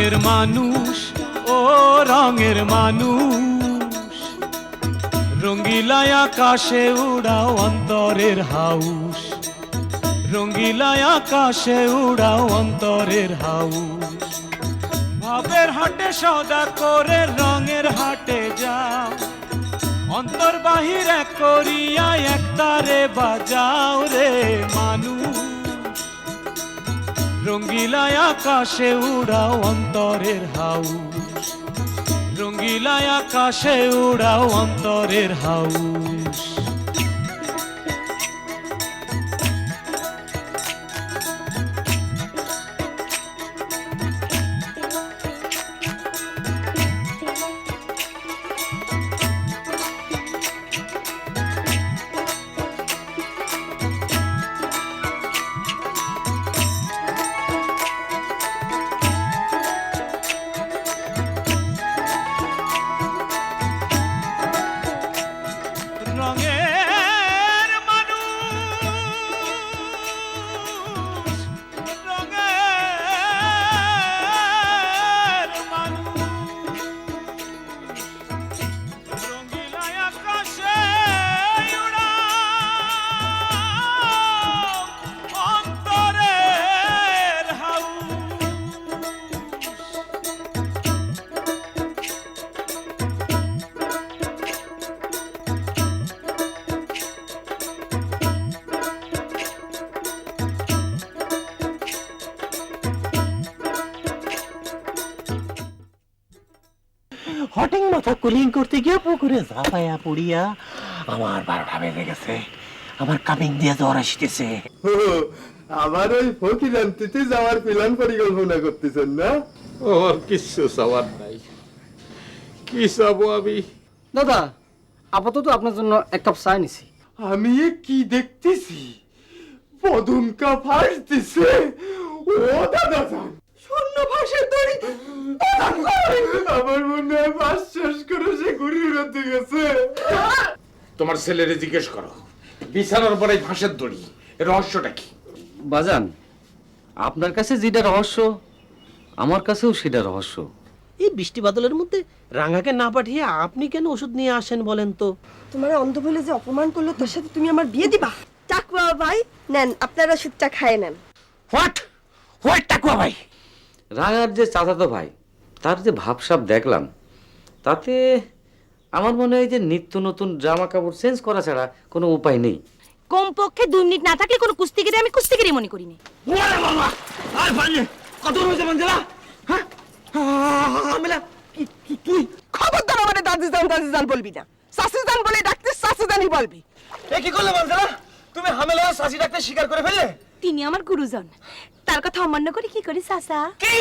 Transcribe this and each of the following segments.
রঙের মানুষ, ও রঙের মানুষ, রঙ্গিলায় আকাশে উড়াও অন্তরের হাউস, রঙ্গিলায় আকাশে উড়াও অন্তরের হাউস। ভাবের হাটে সদা করে রঙের হাটে যাও, অন্তর বাহির এক করিয়া একতারে বাজাও রে মানুষ, রঙ্গিলায় আকাশে উড়াও অন্তরের হাউস, রঙ্গিলায় আকাশে উড়াও অন্তরের হাউস। রঙের মানুষ, রঙের মানুষ, রঙিলায় আকাশে উড়াও অন্তরের হাউস। হটিং মাথা কুলিং করতে গিয়ে পুকুরে ঝাঁপাইয়া পড়িয়া আমার 12টা বেজে গেছে। আমার কামিং দিয়ে জ্বর আসতেছে। আবার ওই ফকির আনতে যাওয়ার প্ল্যান পরিকল্পনা করতেছেন না? আমার কিচ্ছু চাওয়ার নাই। কি চাবো আমি? দাদা, আপাতত আপনার জন্য এক কাপ চা নিছি। আমি এ কি দেখতেছি? পদুমকা ফাঁস দিছে। ও দাদা যান, শূন্য ফাঁসের দড়ি। আমার মনে হয় ফাঁস শেষ করে সে ঘুরে উড়াতে গেছে। তোমার ছেলেরে জিজ্ঞেস করো, বিছানার পরে ফাঁসের দড়ি, এর রহস্যটা কি? বাজান, আপনার কাছে যেটা রহস্য, আমার কাছেও সেটা রহস্য। এই বৃষ্টি বাদলের মধ্যে রাঙাকে না পাঠিয়ে আপনি কেন ওষুধ নিয়ে আসেন বলেন তো? তোমার অন্ধ বলে যে অপমান করলো, তার সাথে তুমি আমার বিয়ে দিবা? টাকুয়া ভাই নেন, আপনারা ওষুধটা খায় নেন। হোয়াট টাকুয়া ভাই? রাঙার যে চাচাতো ভাই, তার যে ভাবসাব দেখলাম, তাতে আমার মনে হয় যে নিত্য নতুন জামা কাপড় চেঞ্জ করা ছাড়া কোনো উপায় নেই। কমপক্ষে 2 মিনিট না থাকলে কোনো কুস্তিগিরি আমি কুস্তিগিরি মনে করি না। ওরে বাবা, আর পারলে কত রয়েছে মঞ্জলা? হ্যাঁ আমেলা, তুই খবরদার আমারে দাদিজান বলবি না। শাশুজান বলে ডাকতে শাশুজানই বলবি। এ কি করলে মঞ্জলা? তুমি হামেলা শাশি ডাকতে স্বীকার করে ফেললে? তিনি আমার গুরুজন, তার কথা অমান্য করে কি করি চাচা? কি?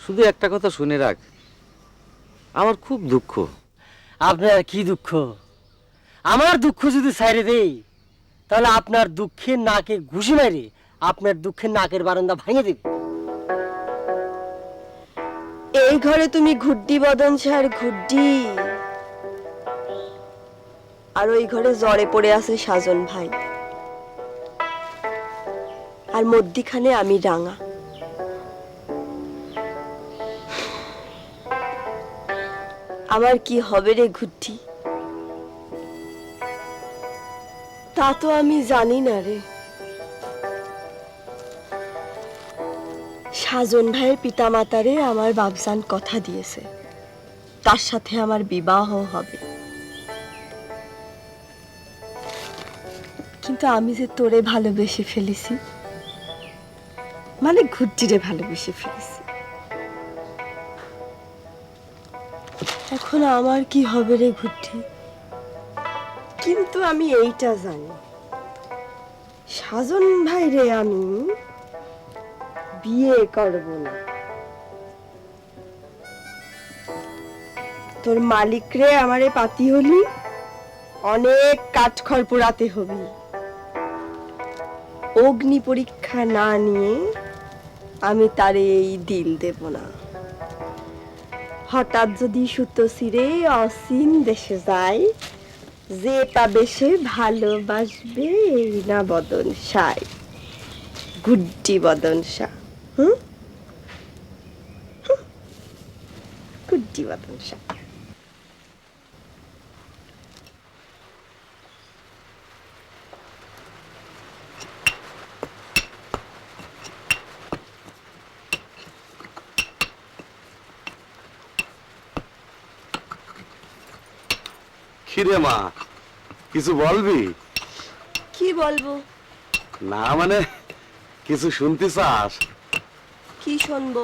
শুধু একটা কথা শুনে রাখ, আমার খুব দুঃখ। আপনার কি দুঃখ? আমার দুঃখ যদি ছাইরে দেই, তাহলে আপনার দুঃখের নাকে ঘুষি মারি আপনার দুঃখের নাকের বারান্দা ভেঙে দেব। এই ঘরে তুমি ঘুড্ডি বদন ছাড় ঘুড্ডি, আর ওই ঘরে জ্বরে পড়ে আছে সাজন ভাই, আর মধ্যিখানে আমি রাঙা। আমার কি হবে রে ঘুড্ডি, তা তো আমি জানি না রে। সাজন ভাইয়ের পিতামাতারে আমার বাবজান কথা দিয়েছে, তার সাথে আমার বিবাহ হবে। কিন্তু আমি যে তোরে ভালোবেসে ফেলেছি, মানে ঘুরটিরে ভালোবেসে ফেলেছি, এখন আমার কি হবে রে ঘুরটি? কিন্তু আমি এইটা জানি, সাজন ভাই রে আমি বিয়ে করব না। তোর মালিক রে আমারে পাতি হলি অনেক কাঠখড় পোড়াতে হবি। অগ্নি পরীক্ষা না নিয়ে আমি তারে এই দিল দেব না। হঠাৎ যদি সুতো ছিঁড়ে অসীম দেশে যায়, যে পাবে সে ভালোবাসবে এই না বদন সাই, গুড্ডি বদন শাহ। আসছি বদন শাহ। কিরে মা, কিছু বলবি? কি বলবো? না মানে কিছু শুনতে চাস? কি শুনবো?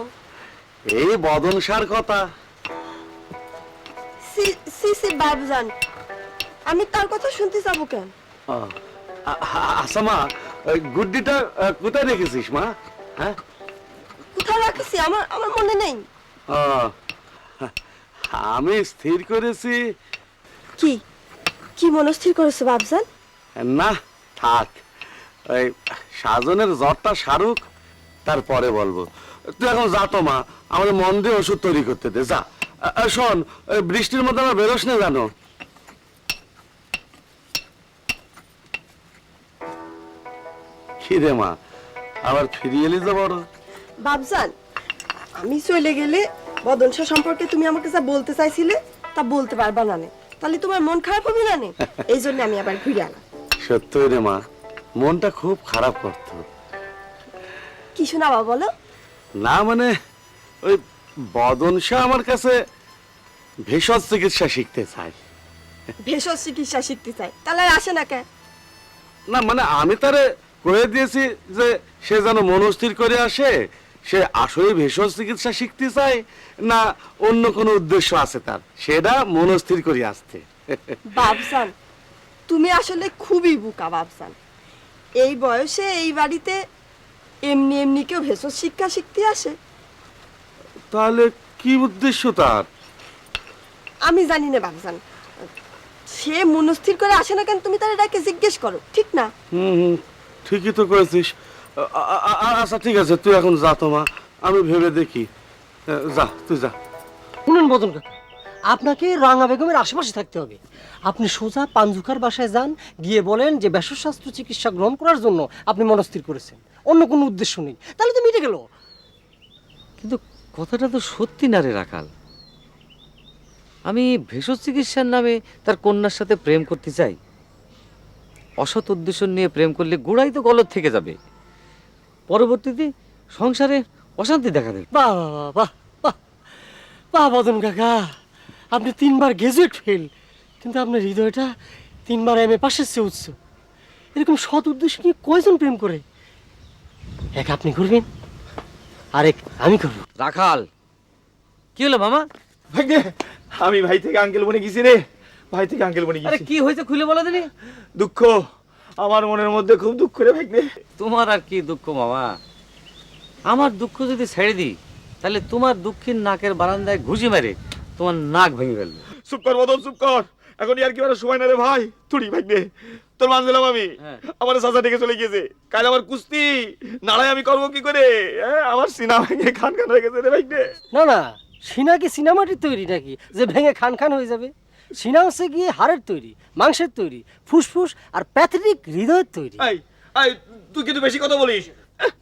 এই বদনসার কথা। সি সি সি বাবজান, আমি তার কথা শুনতে যাবো কেন? আচ্ছা মা, ওই গুড্ডিটা কোথায় রেখেছিস মা? হ্যাঁ, কোথায় রাখিছি আমার আমার মনে নেই। ও, আমি স্থির করেছি। কি কি মনস্থির করেছো বাবজান? না থাক, ওই সাজনের জ্বরটা সারুক, তারপরে বলবো। তুই এখন যা তো মা, আমাদের মন দিয়ে ওষুধ তৈরি করতে দে, যা। শোন, ওই বৃষ্টির মধ্যে আমার বেরোস না জানো। কি রে মা, আবার ফিরিয়ে এলি যে বড়? বাবজান, আমি চলে গেলে বদন শাহ সম্পর্কে তুমি আমাকে যা বলতে চাইছিলে তা বলতে পারবা না নে। তাহলে তোমার মন খারাপ হবে না নে? এই জন্য আমি আবার ঘুরে আলাম। সত্যই রে মা, মনটা খুব খারাপ করতো। কি শোনাবা বলো? না মানে ওই বদন শাহ আমার কাছে ভেষজ চিকিৎসা শিখতে চাই। ভেষজ চিকিৎসা শিখতে চাই, তাহলে আর আসে না কেন? না মানে আমি তারে কয়ে দিয়েছি যে সে যেন মনস্থির করে আসে, সে আসলে ভেষজ চিকিৎসা শিখতে চায় না অন্য কোনো উদ্দেশ্য আছে তার, সেটা মনস্থির করে আসতে। বাবজান, তুমি আসলে খুবই বোকা বাবজান। এই বয়সে এই বাড়িতে এমনি এমনি কেউ ভেষজ শিক্ষা শিখতে আসে? তাহলে কি উদ্দেশ্য তার? আমি জানি না বাবজান, সে মনস্থির করে আসে না কেন তুমি তার এটাকে জিজ্ঞেস করো, ঠিক না? হুম, ঠিকই তো করেছিস। আচ্ছা ঠিক আছে, তুই এখন যা তো মা, আমি ভেবে দেখি। যা তুই যা। শুনুন বদন কাকা, আপনাকে রাঙা বেগমের আশেপাশে থাকতে হবে। আপনি সোজা পাঞ্জুকার বাসায় যান, গিয়ে বলেন যে ভেষজশাস্ত্র চিকিৎসা গ্রহণ করার জন্য আপনি মনস্থির করেছেন, অন্য কোনো উদ্দেশ্য নেই। তাহলে তো মিটে গেল। কিন্তু কথাটা তো সত্যি না রে রাখাল। আমি ভেষজ চিকিৎসার নামে তার কন্যার সাথে প্রেম করতে চাই? অসৎ উদ্দেশ্য নিয়ে প্রেম করলে গোড়াই তো গলত থেকে যাবে, পরবর্তীতে সংসারে অশান্তি দেখা দেবে। বাহ বাহ বাহ বাহ বাহ বদন কাকা, আপনি 3 বার গ্রাজুয়েট ফেল, কিন্তু আপনার হৃদয়টা 3 বার এমএ পাশের চেয়ে উচ্চ। এরকম সৎ উদ্দেশ্য নিয়ে কয়জন প্রেম করে? এক আপনি করবেন, আরেক আমি করব। রাখাল, কি হলো মামা? ভাইকে, আমি ভাই থেকে আঙ্কেল বনে গেছি রে, ভাই থেকে আঙ্কেল বনে আরে গেছি। কি হয়েছে খুলে বলো দিনি। দুঃখ, আমার মনের মধ্যে খুব দুঃখ রে ভাইকে। তোমার আর কি দুঃখ মামা? আমার দুঃখ যদি ছেড়ে দিই, তাহলে তোমার দুঃখের নাকের বারান্দায় ঘুষি মেরে তোমার নাক ভেঙে ফেলবে। চুপ কর বদন, চুপ কর। এখন আর কি মানে সময় না রে ভাই। তুই ভাইকে তোর মানছিলাম আমি, আমার চাচা ডেকে চলে গিয়েছে। কাল আমার কুস্তি নাড়াই আমি করবো কি করে? আমার সিনা ভেঙে খান খান হয়ে গেছে রে ভাইকে। না না, সিনা কি সিনামাটির তৈরি নাকি যে ভেঙে খান খান হয়ে যাবে? সিনা হচ্ছে গিয়ে হাড়ের তৈরি, মাংসের তৈরি, ফুসফুস আর প্যাথেটিক হৃদয়ের তৈরি। এই এই তুই কিন্তু বেশি কথা বলিস।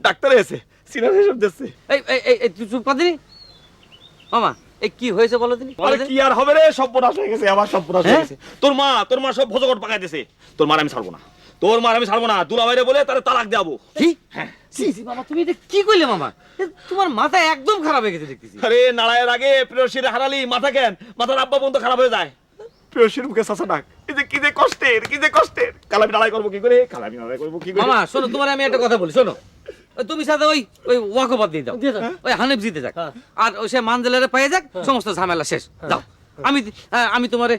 ডাক্তার এসে সিনা হিসেব দিচ্ছে। এই এই এই এই, তুই চুপ কর দিনি মামা। এই কি হয়েছে বলো দিনি। আরে কি আর হবে রে, সব বোনাস হয়ে গেছে, আমার সব বোনাস হয়ে গেছে। তোর মা সব ভোজকট পাকাই দিয়েছে। তোর মার আমি ছাড়বো না, তোর মার আমি ছাড়বো না। দুলা বাইরে বলে তারে তালাক দেবো। কি? জি জি বাবা, তুমি এটা কি কইলে মামা? তোমার মাথা একদম খারাপ হয়ে গেছে দেখতেছি। আরে নাড়ায়ের আগে প্রেয়সীর হারালি মাথা কেন? মাথার আব্বা পর্যন্ত খারাপ হয়ে যায়। প্রেয়সীর মুখে চাচা ডাক, কি যে কষ্টের, কি যে কষ্টের। কালামি নাড়াই করবো কি করে, কালামি নাড়াই করবো কি করে? মামা শোনো, তোমার আমি একটা কথা বলি, শোনো। তুমি সাথে ওই ওই ওয়াকফ দিয়ে দাও, ওই হানিফ জিতে যাক, আর ওই সে মানজেলারে পেয়ে যাক, সমস্ত ঝামেলা শেষ। দাও, আমি তোমারে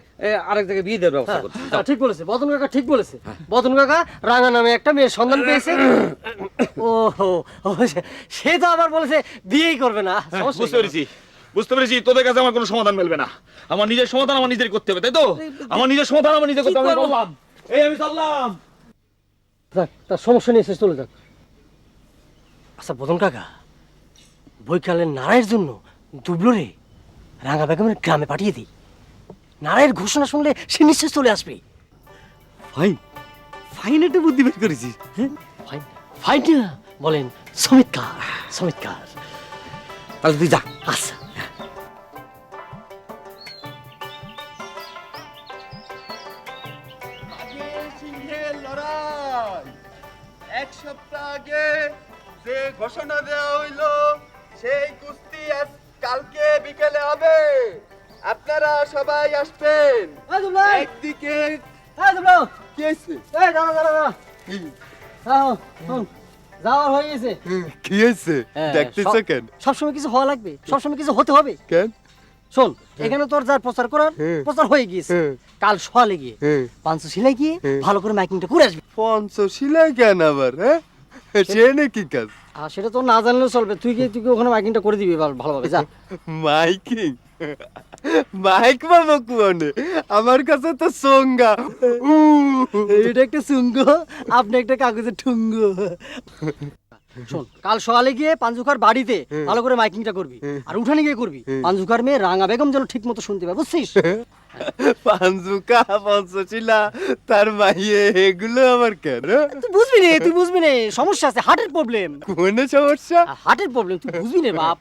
আরেক জায়গায় বিয়ে দেওয়ার ব্যবস্থা করছি। ঠিক বলেছে বদন কাকা, ঠিক বলেছে। বদন কাকা রাঙা নামে একটা মেয়ের সন্ধান পেয়েছে। ও সে তো আবার বলেছে বিয়েই করবে না। বুঝতে পেরেছি, তোদের কাছে আমার কোনো সমাধান মিলবে না। আমার নিজের সমাধান আমার নিজের করতে হবে, তাই তো? আমার নিজের সমাধান আমার নিজে করতে হবে। আমি বললাম, আমি চললাম। যাক, তার সমস্যা নিয়ে চলে যাক। আচ্ছা বদন কাকা, বৈকালের নারায়ের জন্য দুবলোরে রাঙা বেগমের গ্রামে পাঠিয়ে দিই। নারায়ের ঘোষণা শুনলে সে নিশ্চয় চলে আসবে। ফাইন ফাইন, একটা বুদ্ধি বের করেছিস। ফাইন ফাইন না বলেন, চমৎকার চমৎকার। তাহলে তুই যা। আচ্ছা এক সপ্তাহ আগে যে ঘোষণা দেওয়া হইলো সেই কুস্তি আজ কালকে বিকেলে হবে। আপনারা সবাই আসবেন। একদিকে কি হয়েছে? যাওয়ার হয়ে গেছে। কি হয়েছে দেখতেছ কেন? সবসময় কিছু হওয়া লাগবে, সবসময় কিছু হতে হবে। কেন? শোন, এখানে তোর যার প্রচার করার প্রচার হয়ে গিয়েছে। কাল সকালে গিয়ে পাঞ্চশিলায় গিয়ে ভালো করে মাইকিংটা করে আসবি। পঞ্চশিলা কেন আবার? হ্যাঁ, সে নাকি কাজ? আর সেটা তো না জানলেও চলবে। তুই কি ওখানে মাইকিংটা করে দিবি ভালোভাবে, যা। মাইকিং? মাইক বাবা কুয়ানে, আমার কাছে তো সঙ্গা। এটা একটা সুঙ্গ, আপনি একটা কাগজের ঠুঙ্গ। শোন, কাল সকালে গিয়ে পাঞ্জুকার বাড়িতে ভালো করে মাইকিংটা করবি, আর উঠানে গিয়ে করবি। পাঞ্জুকার মেয়ে রাঙা বেগম যেন ঠিক মতো শুনতে পায়, বুঝছিস? পাঞ্জুকা, পঞ্চশিলা, তার মাইয়ে, এগুলো আমার কেন? তুই বুঝবি নে, সমস্যা আছে, হার্টের প্রবলেম। কোন সমস্যা? হার্টের প্রবলেম, তুই বুঝবি নে বাপ।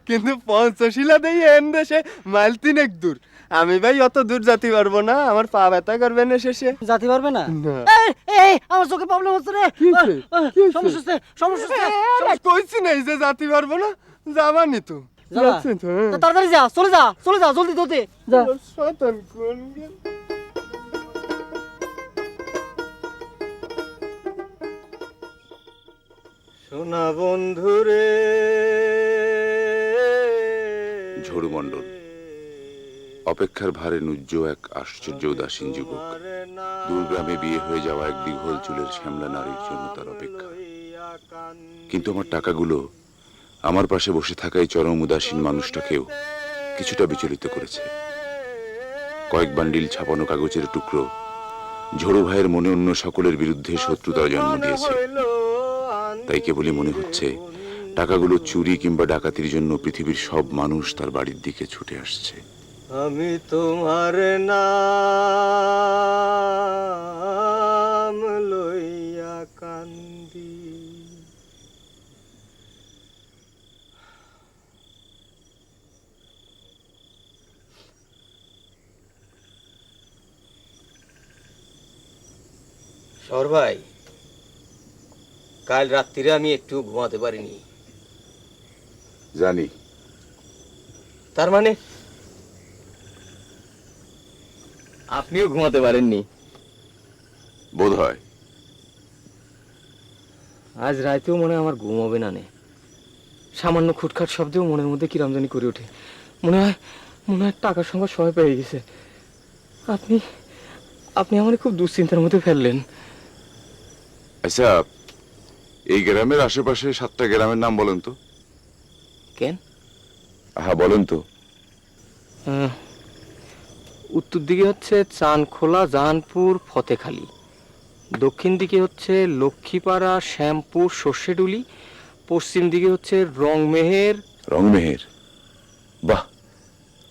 কিন্তু পঞ্চশিলা দেই এন দেশে মাইল 3 দূর। আমি ভাই অত দূর যেতে পারবো না, আমার পা ব্যথা করবে না শেষে। যেতে পারবে না? এই আমার চোখে প্রবলেম হচ্ছে রে। সমস্যা হচ্ছে। কইছি নাই যে যেতে পারবো না, যাবানি তো। তাড়াতাড়ি যা, চলে যা জলদি যা। শয়তান কোন গেল। সোনা বন্ধুরে। ঝড়ু মণ্ডল অপেক্ষার ভারে নুজ্জ এক আশ্চর্য উদাসীন যুবক। দূরগ্রামে বিয়ে হয়ে যাওয়া এক দীর্ঘল চুলের শ্যামলা নারীর জন্য তার অপেক্ষা। কিন্তু আমার টাকাগুলো আমার পাশে বসে থাকা এই চরম উদাসীন মানুষটাকেও কিছুটা বিচলিত করেছে। কয়েক বান্ডিল ছাপানো কাগজের টুকরো ঝড়ু ভাইয়ের মনে অন্য সকলের বিরুদ্ধে শত্রুতার জন্ম দিয়েছে। তাই কেবলই মনে হচ্ছে টাকাগুলো চুরি কিংবা ডাকাতির জন্য পৃথিবীর সব মানুষ তার বাড়ির দিকে ছুটে আসছে। আমি তোমার নাম লইয়া কান্দি। সর ভাই, কাল রাত্রিরে আমি একটু ঘুমাতে পারিনি। জানি। তার মানে আপনিও ঘুমাতে পারেননি? বোধ হয়। আজ রাতেও মনে হয় আমার ঘুম হবে না নে। সামান্য খুটখাট শব্দেও মনের মধ্যে কিরম জানি করে ওঠে। মনে হয় টাকার সংখ্যা সবাই পেয়ে গেছে। আপনি আমার খুব দুশ্চিন্তার মধ্যে ফেললেন। আচ্ছা, এই গ্রামের আশেপাশে 7টা গ্রামের নাম বলেন তো। কেন? হ্যাঁ বলেন তো। উত্তর দিকে হচ্ছে চানখোলা, জাহানপুর, ফতেখালী। দক্ষিণ দিকে হচ্ছে লক্ষ্মীপাড়া, শ্যামপুর, সর্ষেডুলি। পশ্চিম দিকে হচ্ছে রংমেহের। রংমেহের? বাহ,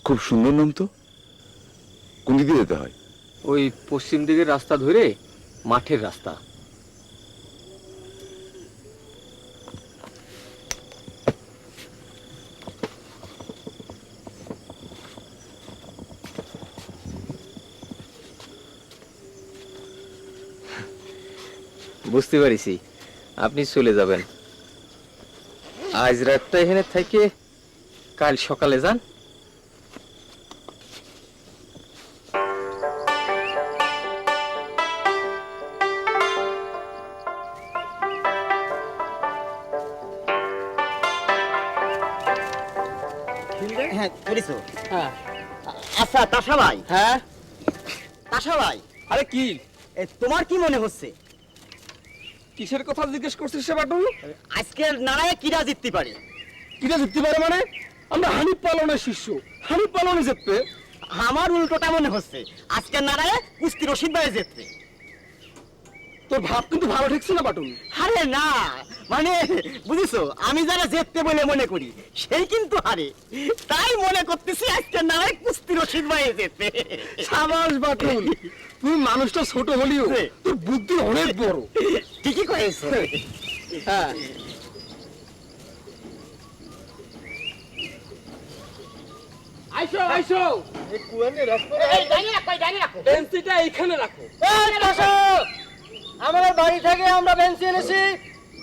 খুব সুন্দর নাম তো। কোন দিকে যেতে হয়? ওই পশ্চিম দিকের রাস্তা ধরে মাঠের রাস্তা। বুঝতে পারিছি আপনি চলে যাবেন। আজ রাতটা এখানে থেকে কাল সকালে যান। আচ্ছা তাসা ভাই। হ্যাঁ তাসা ভাই, আরে কি তোমার কি মনে হচ্ছে কিসের কথা জিজ্ঞেস করছিস সে বাটুল? আজকের নারায় কিরা জিততে পারে? কিটা জিততে পারে মানে? আমরা হানিফ পালনের শিষ্য, হানিফ পালনে জিতবে। আমার উল্টোটা মনে হচ্ছে আজকের নারায় কুস্তি রশিদ ভাই জিতবে। তোর ভাব কিন্তু ভালো ঠেকছে না বাটুল। আরে না, মানে বুঝিছো, আমি যারা জিততে বলে মনে করি সেই কিন্তু হারে। তাই মনে করতেছি আজকের নারায় কুস্তি রশিদ ভাই জিতবে। সাবাস বাটুল, তুই মানুষটা ছোট হলিও তোর বুদ্ধি অনেক বড়। ঠিকই কয়েছো। হ্যাঁ আইসো কুয়ানে রাখো, বেঞ্চিটা এইখানে রাখো। আমাদের বাড়ি থেকে আমরা বেঞ্চি এনেছি,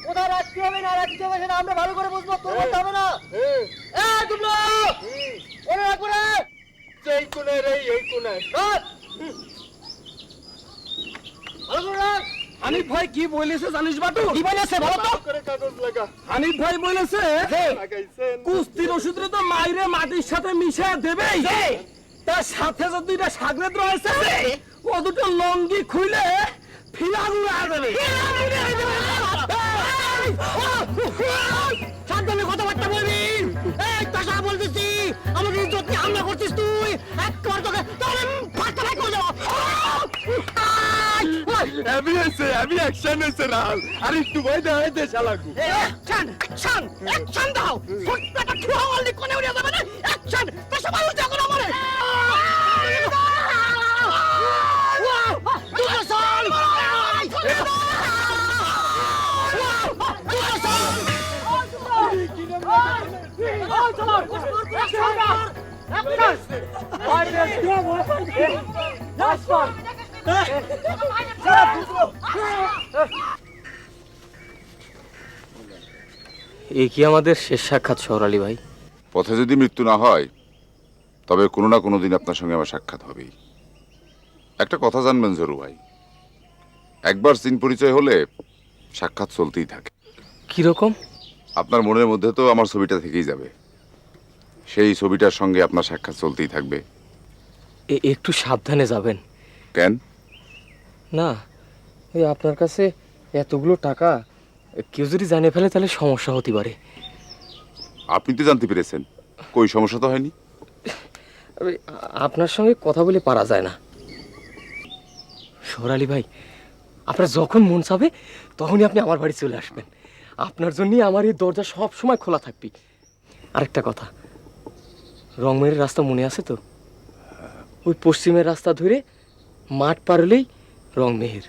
কোথায় রাখতে হবে না রাখতে হবে সেটা আমরা ভালো করে বুঝবো, তোর বলতে হবে না। এই দুবলো, ওরে রাখবো রে। এই কোণে রে, এই কোণে। রাখ। ভালো করে রাখ। হানিফ ভাই কি বলেছে জানিস বাটু? কি বলেছে বলো তো? করে কাগজ লাগা। হানিফ ভাই বলেছে লাগাইছেন। কুস্তির ওষুধে তো মাইরে মাটির সাথে মিশিয়ে দেবেই, তার সাথে যে দুইটা সাগরেদ রয়েছে ও দুটো লঙ্গি খুলে ফিলার উড়ায় দেবে। সাবধানে কথাবার্তা বলবি। এই তাসা বলতেছি, আমাদের ইজ্জত নিয়ে হামলা করছিস তুই, একবার তোকে তোরে ফাটা করে দেবো। আমি অ্যাকশন এসে রাল। আর একটু ভয় দেয় দে শালাকু। অ্যাকশন দাও। ফুটপাটা খেয়ে হওয়ালি কোনে উড়ে যাবে না। অ্যাকশন, তাসা বল উঠে করো আমারে। দুটো সাল। এই কি আমাদের শেষ সাক্ষাৎ শহর আলী ভাই? পথে যদি মৃত্যু না হয় তবে কোনো না কোনো দিন আপনার সঙ্গে আমার সাক্ষাৎ হবেই। একটা কথা জানবেন জরু ভাই, একবার চিন পরিচয় হলে সাক্ষাৎ চলতেই থাকে। কিরকম? আপনার মনের মধ্যে তো আমার ছবিটা থেকেই যাবে, সেই ছবিটার সঙ্গে আপনার সাক্ষাৎ চলতেই থাকবে। একটু সাবধানে যাবেন। কেন? না, ওই আপনার কাছে এতগুলো টাকা কেউ যদি জানিয়ে ফেলে তাহলে সমস্যা হতে পারে। আপনি তো জানতে পেরেছেন, কই সমস্যা তো হয়নি। আপনার সঙ্গে কথা বলে পারা যায় না। শহর আলী ভাই, আপনার যখন মন চাবে তখনই আপনি আমার বাড়ি চলে আসবেন। আপনার জন্যই আমার এই দরজা সব সময় খোলা থাকবে। আরেকটা কথা, রংমেরের রাস্তা মনে আছে তো? ওই পশ্চিমের রাস্তা ধরে মাঠ পার হলেই রংমেহের।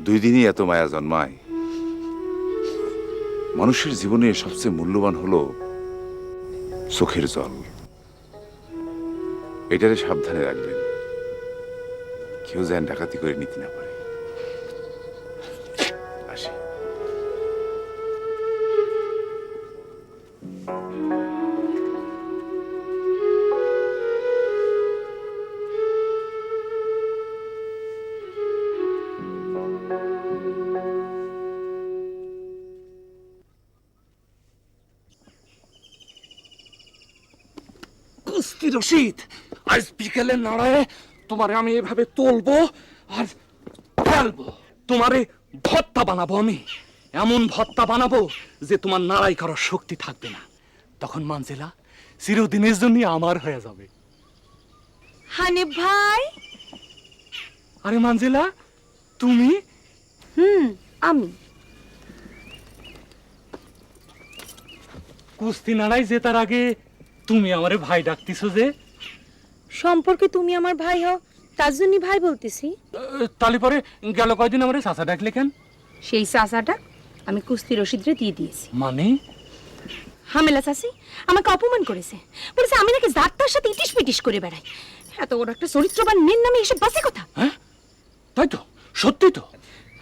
দুই দিনই এত মায়া জন্মায়। মানুষের জীবনে সবচেয়ে মূল্যবান হলো চোখের জল। এটারে সাবধানে রাখবেন, কেউ যেন ডাকাতি করে নিতে না পারে। আসি। কুস্তি রশিদ, আজ বিকেলে নাড়ায় তোমারে আমি এভাবে তুলবো আর ফেলবো। তোমারে ভর্তা বানাবো আমি, এমন ভর্তা বানাবো যে তোমার নাড়াই করার শক্তি থাকবে না। তখন মানজিলা চিরদিনের জন্য আমার হয়ে যাবে। হানিফ ভাই। আরে মানজিলা, তুমি? আমি। কুস্তি নাড়াই জেতার আগে তুমি আমারে ভাই ডাকতেছো যে? সম্পর্কে তুমি আমার ভাই হও, তার জন্য ভাই বলতেছি। তালি পরে গেল কয়দিন আমারে চাচা ডাকলে কেন? সেই চাচাটা আমি কুস্তি রশিদরে দিয়ে দিয়েছি। মানে? হামেলা চাচি আমাকে অপমান করেছে, বলেছে আমি নাকি জাতটার সাথে ইটিস পিটিস করে বেড়াই। এত বড় একটা চরিত্রবান মেয়ের নামে এসে বাসে কথা। হ্যাঁ তাই তো, সত্যি তো।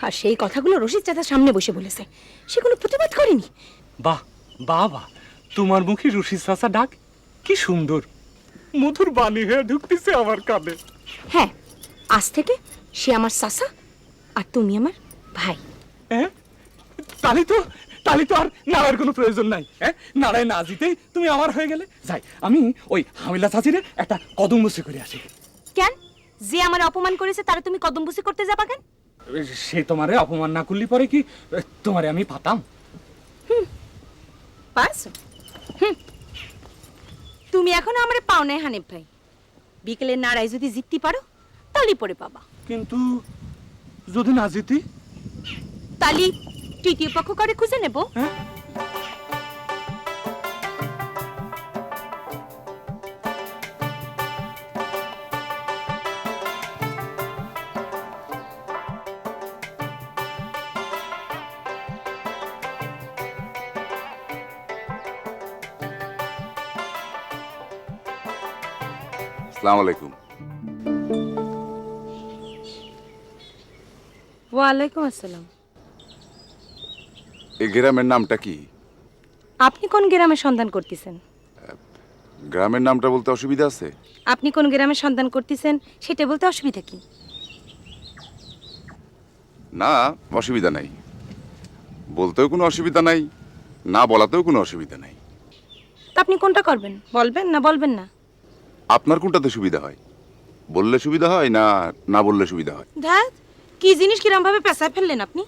আর সেই কথাগুলো রশিদ চাচার সামনে বসে বলেছে, সে কোনো প্রতিবাদ করেনি। বাহ বাহ বাহ, তোমার মুখে রশিদ চাচা ডাক কি সুন্দর, মধুর বাণী হয়ে ঢুকতেছে আমার কানে। হ্যাঁ, আজ থেকে সে আমার চাচা আর তুমি আমার ভাই। হ্যাঁ, তাহলে তো আর নাড়ার কোনো প্রয়োজন নাই। হ্যাঁ, নাড়ায় না জিতেই তুমি আমার হয়ে গেলে। যাই, আমি ওই হামিলা চাচিরে একটা কদম বসে করে আসি। কেন? যে আমার অপমান করেছে তারা তুমি কদম বুসি করতে যাবা কেন? সে তোমারে অপমান না করলি পরে কি তোমারে আমি পাতাম? পারছো? তুমি এখনো আমারে পাও নাই হানিফ ভাই। বিকেলে নাড়াই যদি জিততে পারো তাহলে পরে পাবা। কিন্তু যদি না জিতি? তালি তৃতীয় পক্ষ করে খুঁজে নেব। আসসালামু আলাইকুম। ওয়ালাইকুম আসসালাম। এই গ্রামের নামটা কি? আপনি কোন গ্রামের সন্ধান করতেছেন? গ্রামের নামটা বলতে অসুবিধা আছে? আপনি কোন গ্রামের সন্ধান করতেছেন সেটা বলতে অসুবিধা কি? না, অসুবিধা নাই। বলতেও কোনো অসুবিধা নাই, না বলাতেও কোনো অসুবিধা নাই। তা আপনি কোনটা করবেন, বলবেন না বলবেন না? আপনার কোনটাতে সুবিধা হয়? বললে সুবিধা হয় না না বললে সুবিধা হয়? ধ্যাত, কি জিনিস কিরম ভাবে পেঁচায় ফেললেন আপনি?